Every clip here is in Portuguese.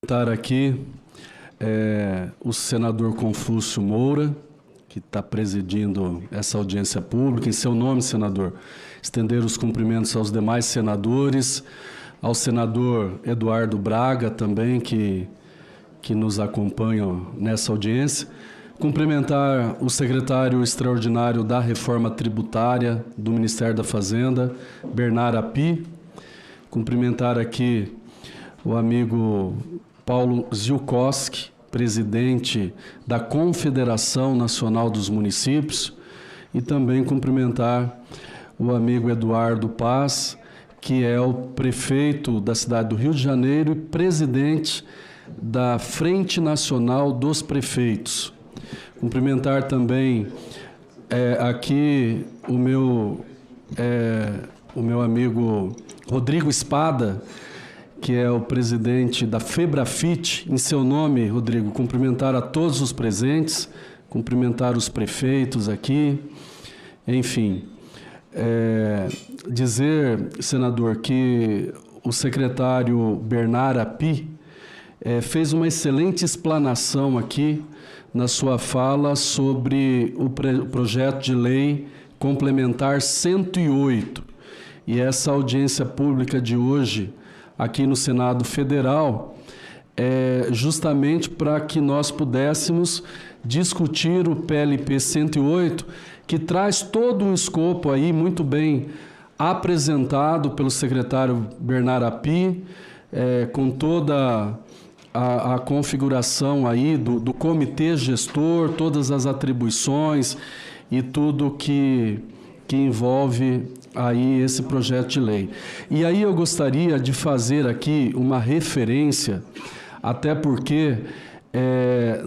Estar aqui o senador Confúcio Moura, que está presidindo essa audiência pública. Em seu nome, senador, estender os cumprimentos aos demais senadores, ao senador Eduardo Braga também, que nos acompanham nessa audiência. Cumprimentar o secretário extraordinário da Reforma Tributária do Ministério da Fazenda, Bernard Api. Cumprimentar aqui o amigo Paulo Ziukowski, presidente da Confederação Nacional dos Municípios, e também cumprimentar o amigo Eduardo Paz, que é o prefeito da cidade do Rio de Janeiro e presidente da Frente Nacional dos Prefeitos. Cumprimentar também aqui o meu amigo Rodrigo Espada, que é o presidente da Febrafit. Em seu nome, Rodrigo, cumprimentar a todos os presentes, cumprimentar os prefeitos aqui, enfim. Dizer, senador, que o secretário Bernard Api fez uma excelente explanação aqui na sua fala sobre o projeto de lei complementar 108. E essa audiência pública de hoje, aqui no Senado Federal, justamente para que nós pudéssemos discutir o PLP 108, que traz todo um escopo aí muito bem apresentado pelo secretário Bernard Api, com toda a configuração aí do comitê gestor, todas as atribuições e tudo que envolve aí esse projeto de lei. E aí eu gostaria de fazer aqui uma referência, até porque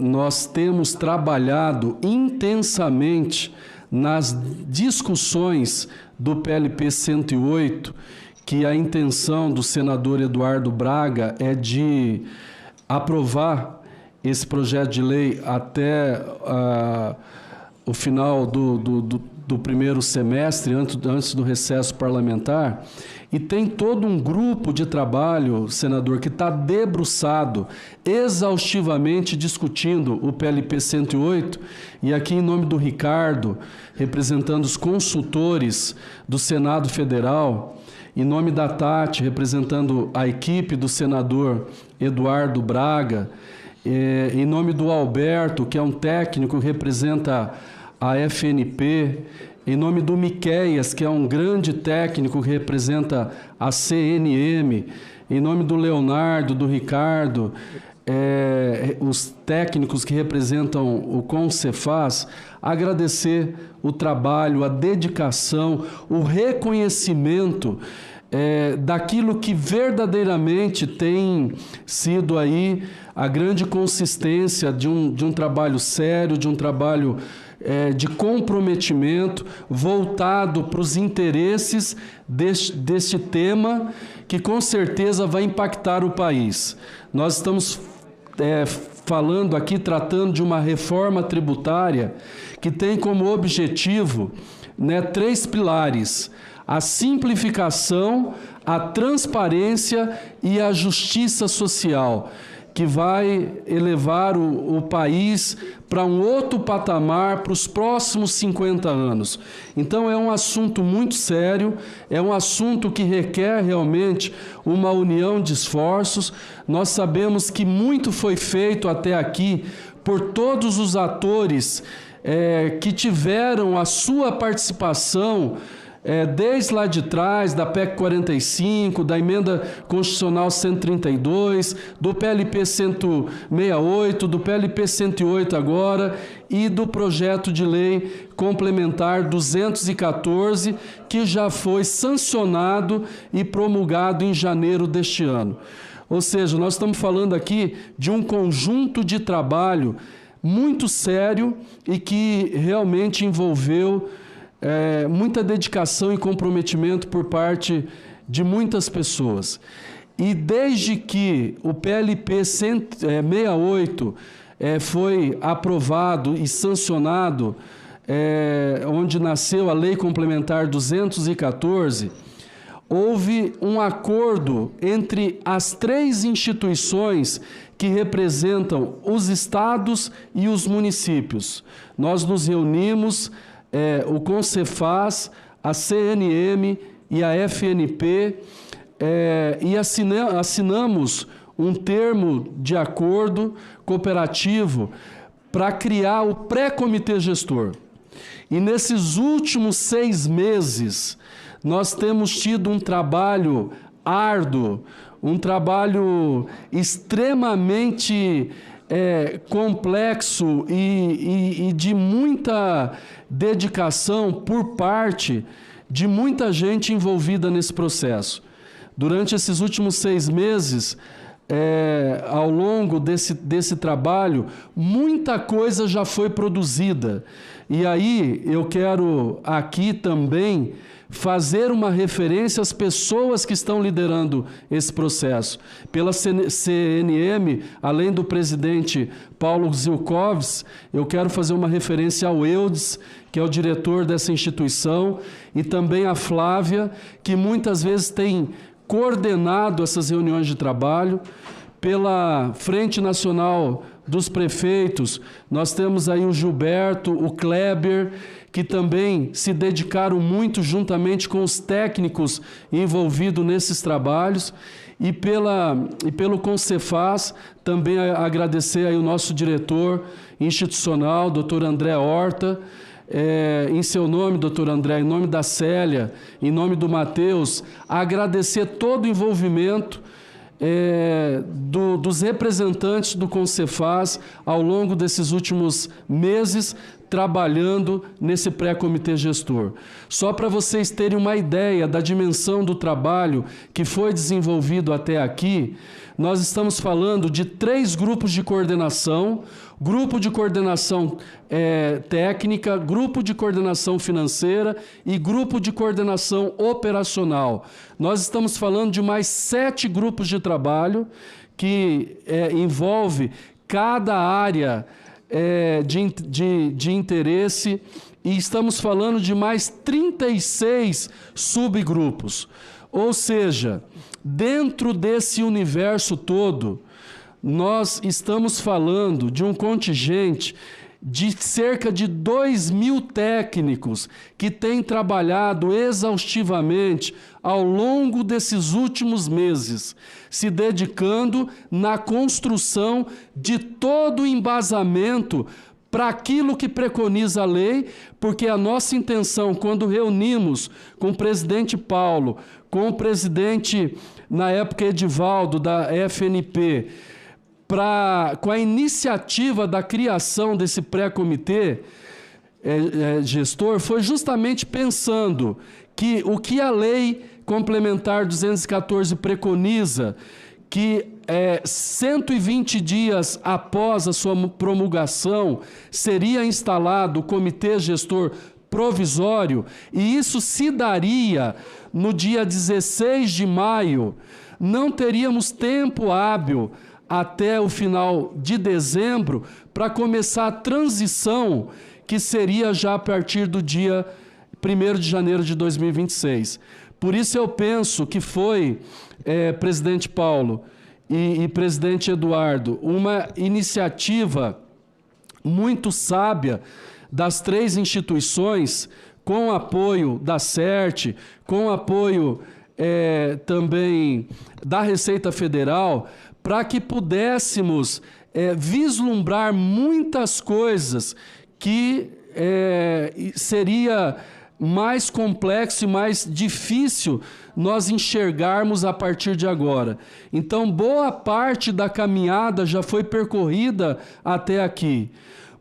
nós temos trabalhado intensamente nas discussões do PLP 108, que a intenção do senador Eduardo Braga é de aprovar esse projeto de lei até o final do primeiro semestre, antes do recesso parlamentar, e tem todo um grupo de trabalho, senador, que está debruçado, exaustivamente discutindo o PLP 108, e aqui em nome do Ricardo, representando os consultores do Senado Federal, em nome da Tati, representando a equipe do senador Eduardo Braga, em nome do Alberto, que é um técnico que representa a FNP, em nome do Miqueias, que é um grande técnico que representa a CNM, em nome do Leonardo, do Ricardo, os técnicos que representam o Concefaz, agradecer o trabalho, a dedicação, o reconhecimento daquilo que verdadeiramente tem sido aí a grande consistência de um trabalho sério, de um trabalho de comprometimento voltado para os interesses deste tema que com certeza vai impactar o país. Nós estamos falando aqui, tratando de uma reforma tributária que tem como objetivo 3 pilares: a simplificação, a transparência e a justiça social, que vai elevar o país para um outro patamar para os próximos 50 anos. Então é um assunto muito sério, é um assunto que requer realmente uma união de esforços. Nós sabemos que muito foi feito até aqui por todos os atores que tiveram a sua participação desde lá de trás, da PEC 45, da Emenda Constitucional 132, do PLP 168, do PLP 108 agora, e do projeto de lei complementar 214, que já foi sancionado e promulgado em janeiro deste ano. Ou seja, nós estamos falando aqui de um conjunto de trabalho muito sério e que realmente envolveu muita dedicação e comprometimento por parte de muitas pessoas. E desde que o PLP 168 foi aprovado e sancionado, onde nasceu a Lei Complementar 214, houve um acordo entre as 3 instituições que representam os estados e os municípios. Nós nos reunimos, o CONCEFAZ, a CNM e a FNP, e assinamos um termo de acordo cooperativo para criar o pré-comitê gestor. E nesses últimos 6 meses, nós temos tido um trabalho árduo, um trabalho extremamente complexo e de muita dedicação por parte de muita gente envolvida nesse processo. Durante esses últimos 6 meses, ao longo desse trabalho, muita coisa já foi produzida. E aí eu quero aqui também fazer uma referência às pessoas que estão liderando esse processo. Pela CNM, além do presidente Paulo Zilkovs, eu quero fazer uma referência ao Eudes, que é o diretor dessa instituição, e também a Flávia, que muitas vezes tem coordenado essas reuniões de trabalho. Pela Frente Nacional dos Prefeitos, nós temos aí o Gilberto, o Kleber, que também se dedicaram muito juntamente com os técnicos envolvidos nesses trabalhos, e pelo CONCEFAZ, também agradecer aí o nosso diretor institucional, doutor André Horta, em seu nome, doutor André, em nome da Célia, em nome do Matheus, agradecer todo o envolvimento dos representantes do CONCEFAZ ao longo desses últimos meses, trabalhando nesse pré-comitê gestor. Só para vocês terem uma ideia da dimensão do trabalho que foi desenvolvido até aqui, nós estamos falando de 3 grupos de coordenação: grupo de coordenação técnica, grupo de coordenação financeira e grupo de coordenação operacional. Nós estamos falando de mais 7 grupos de trabalho que envolve cada área de interesse, e estamos falando de mais 36 subgrupos. Ou seja, dentro desse universo todo, nós estamos falando de um contingente de cerca de 2.000 técnicos que têm trabalhado exaustivamente ao longo desses últimos meses, se dedicando na construção de todo o embasamento para aquilo que preconiza a lei, porque a nossa intenção, quando reunimos com o presidente Paulo, com o presidente, na época, Edivaldo, da FNP, com a iniciativa da criação desse pré-comitê gestor, foi justamente pensando que o que a Lei Complementar 214 preconiza, que 120 dias após a sua promulgação seria instalado o comitê gestor provisório, e isso se daria no dia 16 de maio, não teríamos tempo hábil até o final de dezembro para começar a transição, que seria já a partir do dia 1º de janeiro de 2026. Por isso eu penso que foi, presidente Paulo e presidente Eduardo, uma iniciativa muito sábia das 3 instituições, com o apoio da CERT, com o apoio também da Receita Federal, para que pudéssemos vislumbrar muitas coisas que seria mais complexo e mais difícil nós enxergarmos a partir de agora. Então, boa parte da caminhada já foi percorrida até aqui.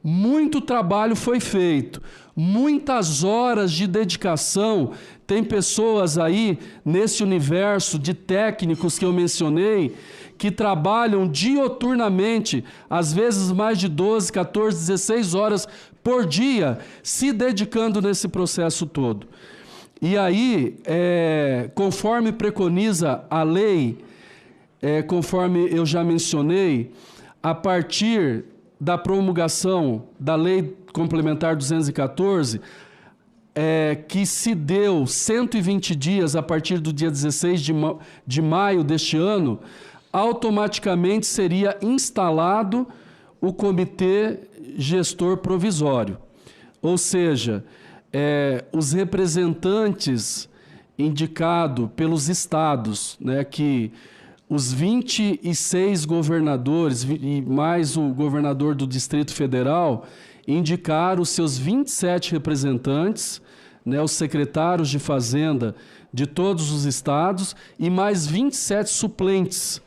Muito trabalho foi feito, muitas horas de dedicação. Tem pessoas aí nesse universo de técnicos que eu mencionei que trabalham dioturnamente, às vezes mais de 12, 14, 16 horas por dia, se dedicando nesse processo todo. E aí, conforme preconiza a lei, conforme eu já mencionei, a partir da promulgação da Lei Complementar 214, que se deu 120 dias a partir do dia 16 de maio deste ano, automaticamente seria instalado o Comitê Gestor Provisório. Ou seja, os representantes indicados pelos estados, né, que os 26 governadores e mais o governador do Distrito Federal indicaram os seus 27 representantes, né, os secretários de Fazenda de todos os estados e mais 27 suplentes.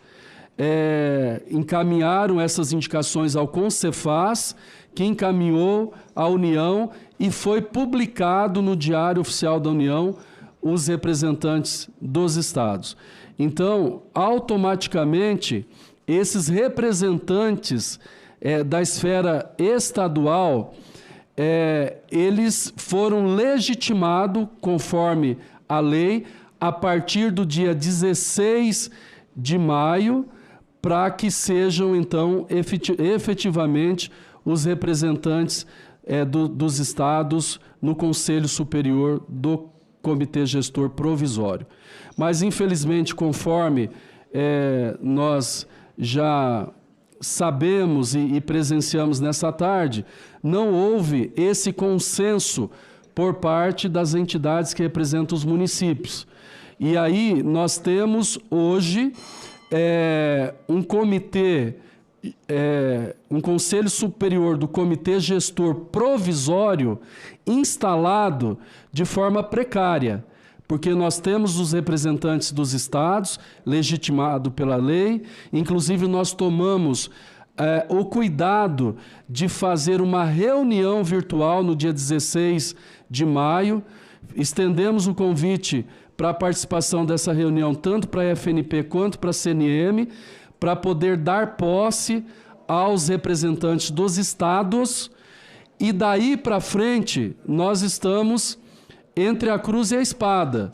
Encaminharam essas indicações ao Concefaz, que encaminhou à União e foi publicado no Diário Oficial da União os representantes dos estados. Então, automaticamente, esses representantes da esfera estadual, eles foram legitimados, conforme a lei, a partir do dia 16 de maio, para que sejam, então, efetivamente os representantes dos estados no Conselho Superior do Comitê Gestor Provisório. Mas, infelizmente, conforme nós já sabemos e presenciamos nessa tarde, não houve esse consenso por parte das entidades que representam os municípios. E aí nós temos hoje um comitê, um Conselho Superior do Comitê Gestor Provisório instalado de forma precária, porque nós temos os representantes dos estados, legitimado pela lei, inclusive nós tomamos o cuidado de fazer uma reunião virtual no dia 16 de maio, estendemos o convite para a participação dessa reunião, tanto para a FNP quanto para a CNM, para poder dar posse aos representantes dos estados, e daí para frente nós estamos entre a cruz e a espada,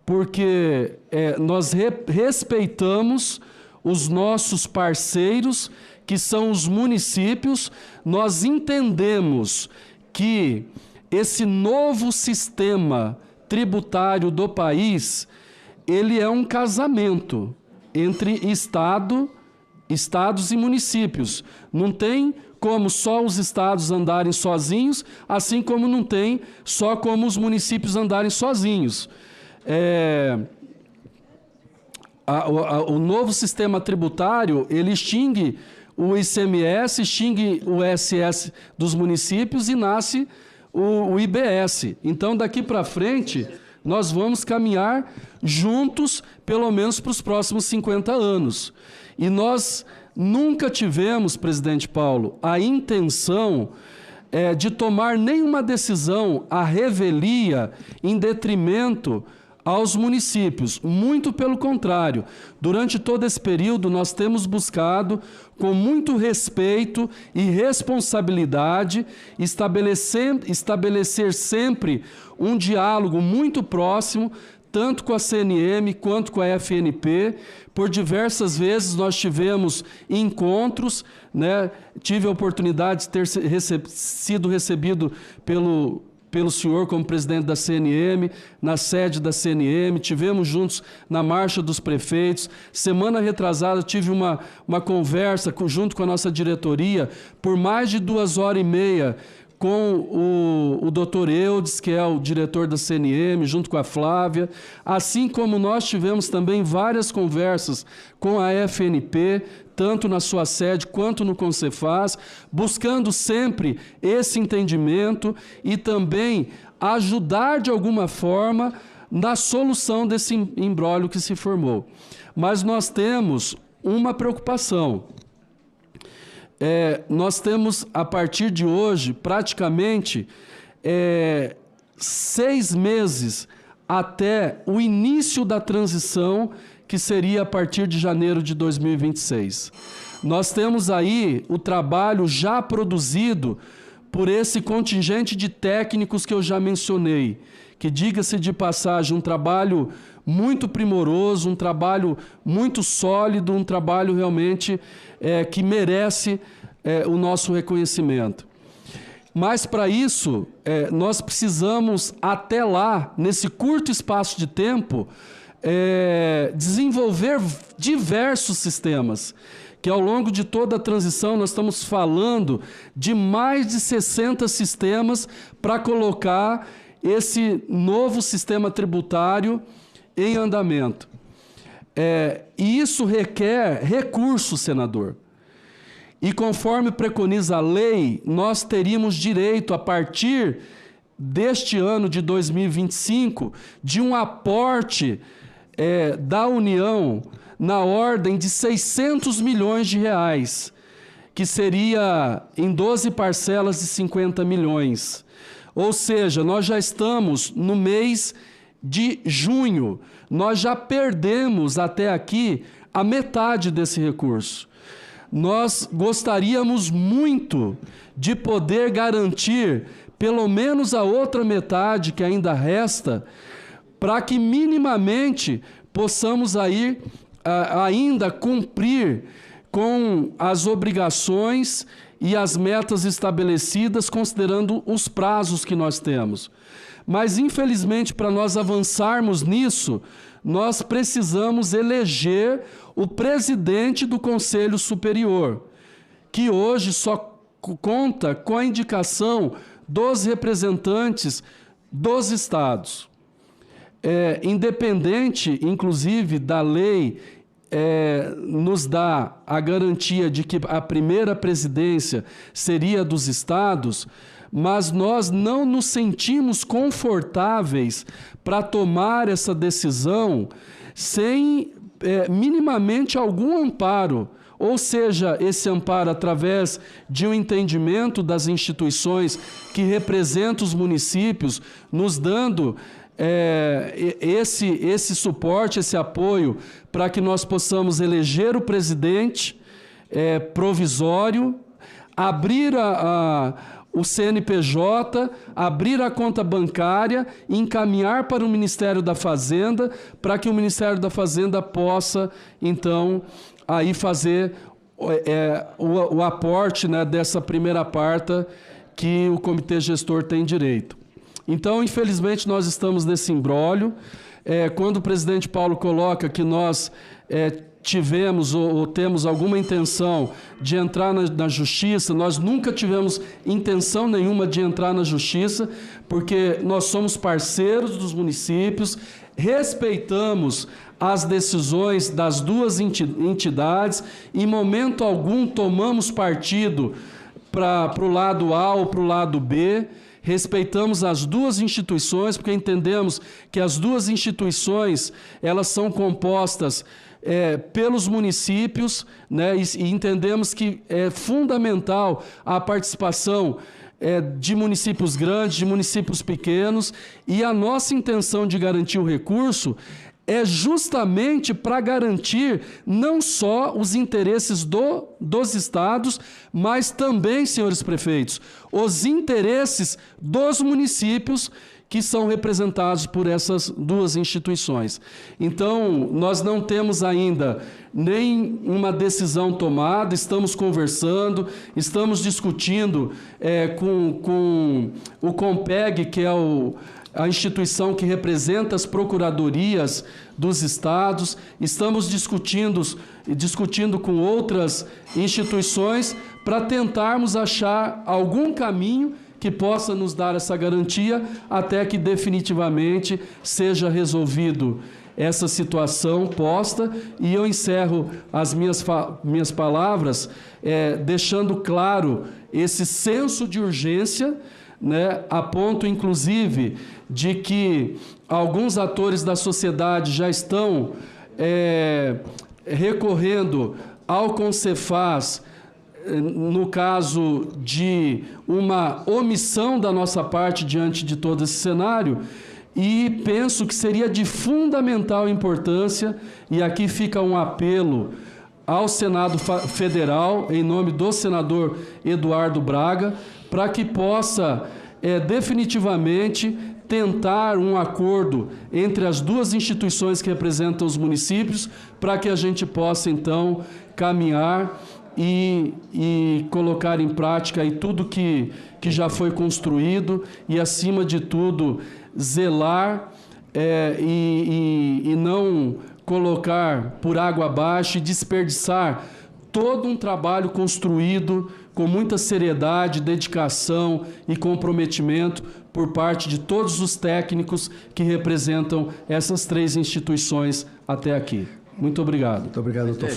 porque nós respeitamos os nossos parceiros, que são os municípios. Nós entendemos que esse novo sistema tributário do país, ele é um casamento entre estados e municípios. Não tem como só os estados andarem sozinhos, assim como não tem só como os municípios andarem sozinhos. O novo sistema tributário, ele extingue o ICMS, extingue o ISS dos municípios e nasce o IBS. Então, daqui para frente, nós vamos caminhar juntos, pelo menos para os próximos 50 anos. E nós nunca tivemos, presidente Paulo, a intenção de tomar nenhuma decisão à revelia em detrimento aos municípios. Muito pelo contrário, durante todo esse período nós temos buscado, com muito respeito e responsabilidade, estabelecer sempre um diálogo muito próximo, tanto com a CNM quanto com a FNP. Por diversas vezes nós tivemos encontros, né? Tive a oportunidade de ter sido recebido pelo senhor como presidente da CNM, na sede da CNM, tivemos juntos na Marcha dos Prefeitos. Semana retrasada tive uma conversa junto com a nossa diretoria por mais de 2h30 com o doutor Eudes, que é o diretor da CNM, junto com a Flávia, assim como nós tivemos também várias conversas com a FNP, tanto na sua sede quanto no Concefaz, buscando sempre esse entendimento e também ajudar de alguma forma na solução desse imbróglio que se formou. Mas nós temos uma preocupação. Nós temos, a partir de hoje, praticamente 6 meses até o início da transição, que seria a partir de janeiro de 2026. Nós temos aí o trabalho já produzido por esse contingente de técnicos que eu já mencionei, que, diga-se de passagem, um trabalho muito primoroso, um trabalho muito sólido, um trabalho realmente que merece o nosso reconhecimento. Mas, para isso, nós precisamos, até lá, nesse curto espaço de tempo, desenvolver diversos sistemas, que ao longo de toda a transição nós estamos falando de mais de 60 sistemas para colocar esse novo sistema tributário em andamento. E isso requer recurso, senador. E conforme preconiza a lei, nós teríamos direito, a partir deste ano de 2025, de um aporte da União na ordem de 600 milhões de reais, que seria em 12 parcelas de 50 milhões. Ou seja, nós já estamos no mês de junho, nós já perdemos até aqui a metade desse recurso. Nós gostaríamos muito de poder garantir pelo menos a outra metade que ainda resta, para que minimamente possamos ainda cumprir com as obrigações e as metas estabelecidas, considerando os prazos que nós temos. Mas, infelizmente, para nós avançarmos nisso, nós precisamos eleger o presidente do Conselho Superior, que hoje só conta com a indicação dos representantes dos estados. Independente, inclusive, da lei nos dá a garantia de que a primeira presidência seria dos estados, mas nós não nos sentimos confortáveis para tomar essa decisão sem minimamente algum amparo, ou seja, esse amparo através de um entendimento das instituições que representam os municípios, nos dando esse suporte, esse apoio, para que nós possamos eleger o presidente provisório, abrir o CNPJ, abrir a conta bancária, encaminhar para o Ministério da Fazenda, para que o Ministério da Fazenda possa, então, aí fazer o aporte, né, dessa primeira parte que o Comitê Gestor tem direito. Então, infelizmente, nós estamos nesse imbróglio. Quando o presidente Paulo coloca que nós tivemos ou temos alguma intenção de entrar na justiça, nós nunca tivemos intenção nenhuma de entrar na justiça, porque nós somos parceiros dos municípios, respeitamos as decisões das duas entidades, em momento algum tomamos partido para o lado A ou para o lado B, respeitamos as duas instituições, porque entendemos que as duas instituições, elas são compostas pelos municípios, né, e entendemos que é fundamental a participação de municípios grandes, de municípios pequenos, e a nossa intenção de garantir o recurso é justamente para garantir não só os interesses dos estados, mas também, senhores prefeitos, os interesses dos municípios que são representados por essas duas instituições. Então, nós não temos ainda nem uma decisão tomada, estamos conversando, estamos discutindo com o COMPEG, que é a instituição que representa as procuradorias dos estados, estamos discutindo com outras instituições para tentarmos achar algum caminho que possa nos dar essa garantia até que definitivamente seja resolvido essa situação posta. E eu encerro as minhas palavras deixando claro esse senso de urgência, né, a ponto, inclusive, de que alguns atores da sociedade já estão recorrendo ao Concefaz, no caso de uma omissão da nossa parte diante de todo esse cenário, e penso que seria de fundamental importância, e aqui fica um apelo ao Senado Federal, em nome do senador Eduardo Braga, para que possa definitivamente tentar um acordo entre as duas instituições que representam os municípios, para que a gente possa, então, caminhar e colocar em prática aí tudo que já foi construído e, acima de tudo, zelar e não colocar por água abaixo e desperdiçar todo um trabalho construído com muita seriedade, dedicação e comprometimento por parte de todos os técnicos que representam essas 3 instituições até aqui. Muito obrigado. Muito obrigado, doutor Flávio.